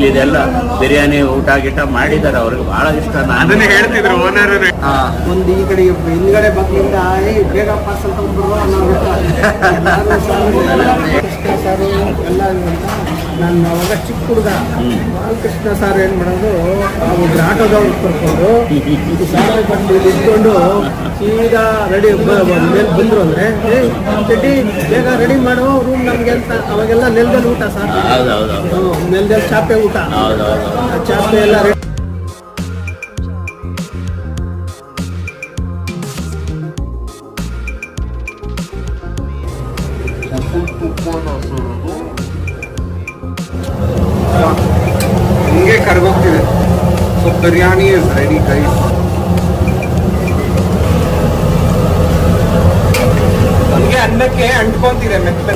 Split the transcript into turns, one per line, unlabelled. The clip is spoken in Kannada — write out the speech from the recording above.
ಇದೆಲ್ಲ ಬಿರಿಯಾನಿ ಊಟ ಗೀಟ ಮಾಡಿದ್ದಾರೆ, ಅವ್ರಿಗೆ ಬಹಳ ಇಷ್ಟ.
ಅದನ್ನೇ ಹೇಳ್ತಿದ್ರು ಓನರ್.
ಒಂದು ಈ ಕಡೆ ಹಿಂದ್ಗಡೆ ಬಗ್ಗಿಂದ ಬೇಗ ಪಾರ್ಸಲ್ ತಗೊಂಡ್ರು ಸಾರು ಎಲ್ಲ ನಾನು ಅವಾಗ ಚಿಕ್ಕ ಹುಡುಗ ಬಾಲಕೃಷ್ಣ ಸಾರು ಏನು ಮಾಡೋದು, ಒಬ್ರು ಆಟೋದವ್ರು ಕರ್ಕೊಂಡು ಸಾರು ಬಂದು ಇಟ್ಕೊಂಡು ಸೀದಾ ರೆಡಿ ಮೇಲೆ ಬಂದ್ರು ಅಂದ್ರೆ ಚಡ್ಡಿ ಬೇಗ ರೆಡಿ ಮಾಡೋ ರೂಮ್ ನಮ್ಗೆ ಅಂತ. ಅವಾಗೆಲ್ಲ ನೆಲದಲ್ಲಿ ಊಟ ಸರ್, ನೆಲದಲ್ಲಿ ಚಾಪೆ ಊಟ, ಚಾಪೆ ಎಲ್ಲ ರೆಡಿ.
ಹಿಂಗೆ ಕರ್ಗೋಗ್ತಿದೆ. So biryani is ready guys. ನಮಗೆ ಅನ್ನಕ್ಕೆ ಅಂಟ್ಕೊಂತಿದೆ ಮೆತ್ತ.